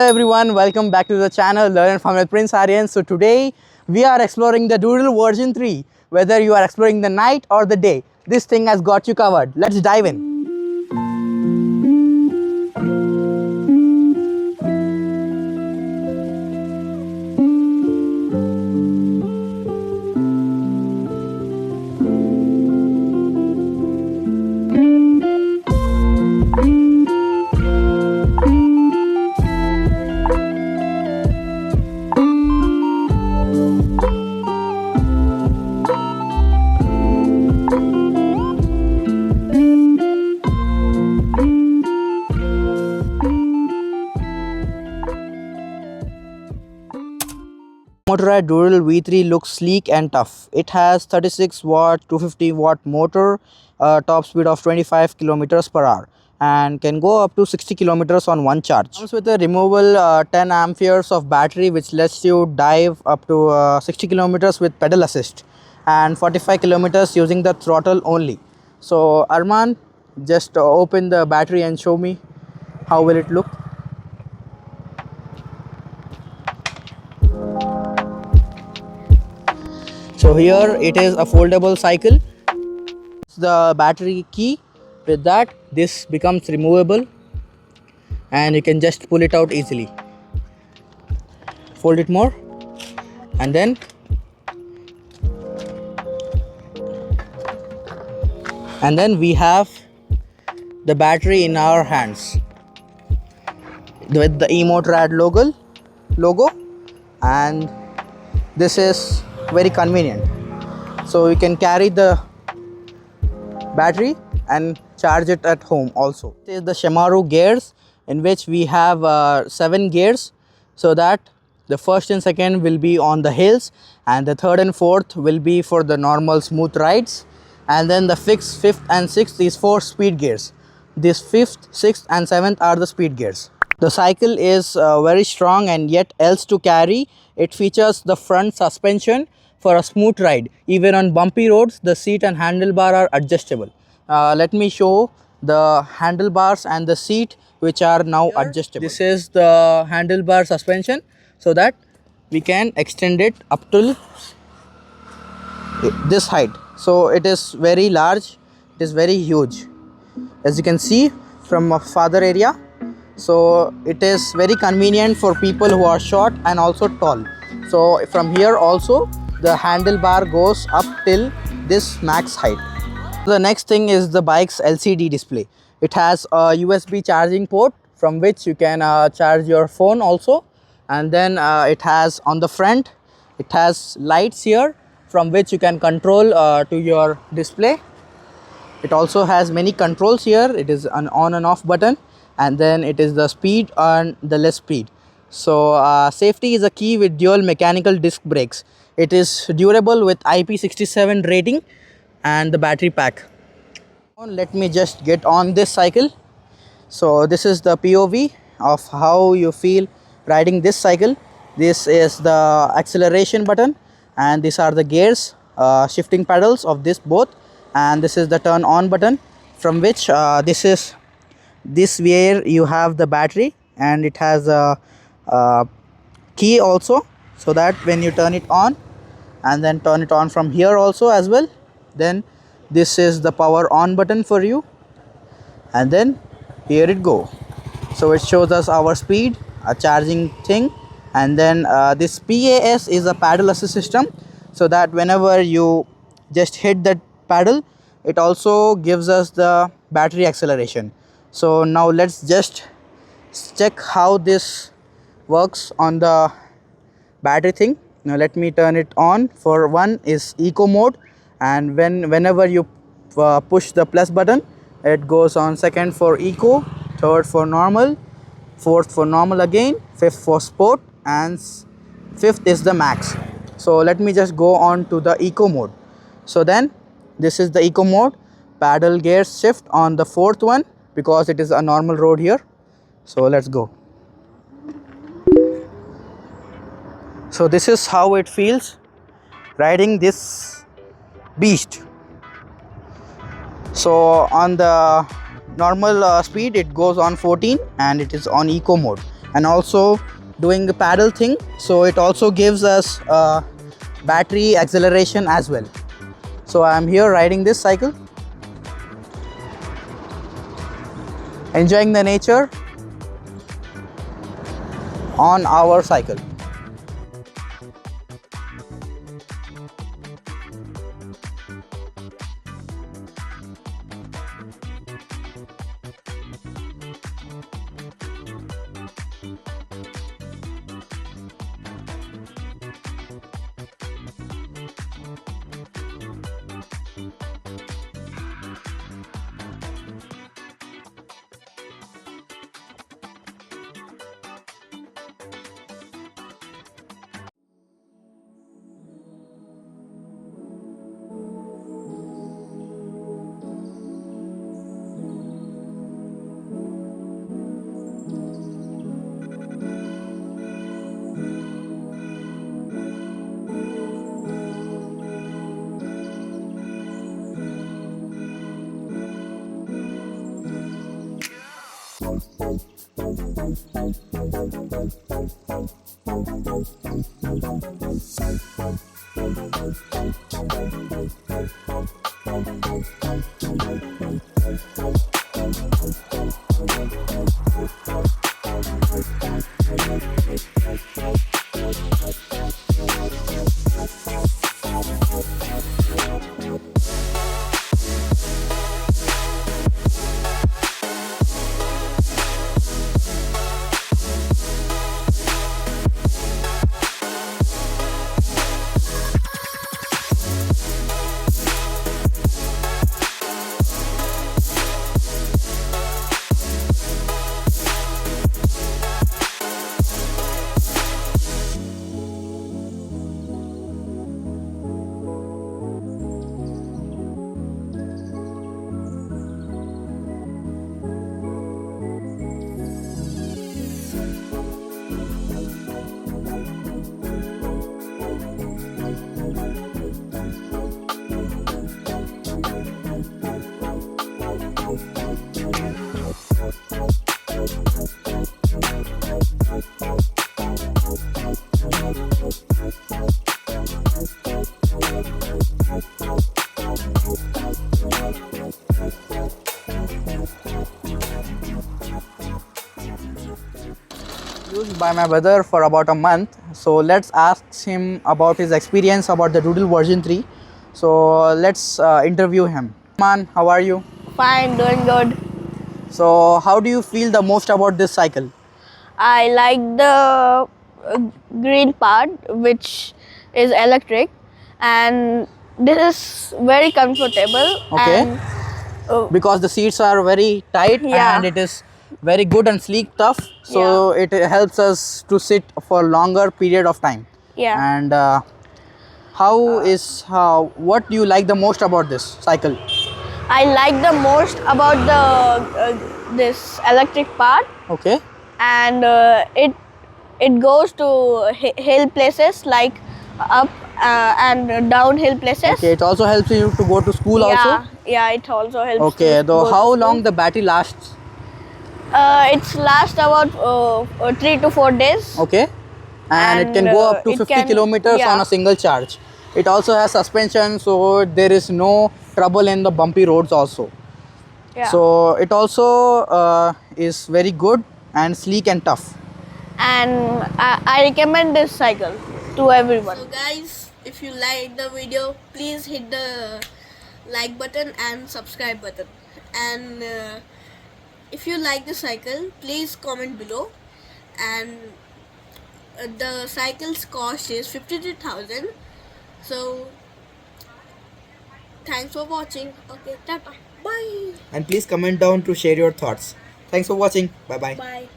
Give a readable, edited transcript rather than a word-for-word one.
Hello everyone, welcome back to the channel Learn and Farm with Prince Aryan. So today we are exploring the Doodle version 3. Whether you are exploring the night or the day, this thing has got you covered. Let's dive in. EMotorad Doodle V3 looks sleek and tough. It has 36 watt 250 watt motor, top speed of 25 kilometers per hour, and can go up to 60 kilometers on one charge. Comes with a removable 10 amperes of battery, which lets you dive up to 60 kilometers with pedal assist and 45 kilometers using the throttle only. So Arman, just open the battery and show me how will it look. So here it is a foldable cycle. The battery key, with that this becomes removable and you can just pull it out easily. Fold it more and then we have the battery in our hands with the EMotorad logo, and this is very convenient. So you can carry the battery and charge it at home also. This is the Shimano Gears, in which we have 7 gears, so that the first and second will be on the hills and the third and fourth will be for the normal smooth rides, and then the fifth and sixth is 4 speed gears. This 5th, 6th and 7th are the speed gears. The cycle is very strong and yet else to carry. It features the front suspension for a smooth ride. Even on bumpy roads, the seat and handlebar are adjustable. Let me show the handlebars and the seat, which are now adjustable. This is the handlebar suspension, so that we can extend it up till this height. So it is very large, it is very huge, as you can see from a farther area. So it is very convenient for people who are short and also tall. So from here also the handlebar goes up till this max height. The next thing is the bike's LCD display. It has a USB charging port from which you can charge your phone also, and then it has on the front, it has lights here from which you can control to your display. It also has many controls here. It is an on and off button, and then it is the speed and the less speed. So safety is a key with dual mechanical disc brakes. It is durable with IP67 rating and the battery pack. Let me just get on this cycle. So this is the POV of how you feel riding this cycle. This is the acceleration button, and these are the gears, shifting pedals of this both, and this is the turn on button, from which this where you have the battery, and it has a key also, so that when you turn it on and then turn it on from here also as well, then this is the power on button for you, and then here it go. So it shows us our speed, a charging thing, and then this PAS is a paddle assist system, so that whenever you just hit that paddle, it also gives us the battery acceleration. So now let's just check how this works on the battery thing. Now let me turn it on. For one is eco mode, and whenever you push the plus button, it goes on. Second for eco, third for normal, fourth for normal again, fifth for sport, and fifth is the max. So let me just go on to the eco mode. So then this is the eco mode. Paddle gear shift on the fourth one because it is a normal road here. So let's go. So this is how it feels riding this beast. So on the normal speed it goes on 14 and it is on eco mode. and also doing the paddle thing, so it also gives us battery acceleration as well. So I am here riding this cycle, enjoying the nature on our cycle. Used by my brother for about a month, so let's ask him about his experience about the Doodle version 3. So let's interview him. Man, how are you? Fine, doing good. So how do you feel the most about this cycle? I like the green part, which is electric, and this is very comfortable. Okay. And Because the seats are very tight, Yeah. and it is very good and sleek tough, so it helps us to sit for longer period of time. Yeah. And what do you like the most about this cycle? I like the most about the this electric part, Okay. and it goes to hill places like up and downhill places. Okay, it also helps you to go to school also. Yeah, it also helps. Okay, to though go to how school. long the battery lasts? It's last about 3 to 4 days. Okay, and it can go up to 50 kilometers on a single charge. It also has suspension, so there is no trouble in the bumpy roads also. Yeah. So it also is very good and sleek and tough. And I recommend this cycle to everyone. So guys, if you like the video, please hit the like button and subscribe button. And if you like the cycle, please comment below. And the cycle's cost is 53,000. So thanks for watching. Okay, tata. Bye. And please comment down to share your thoughts. Thanks for watching. Bye bye. Bye.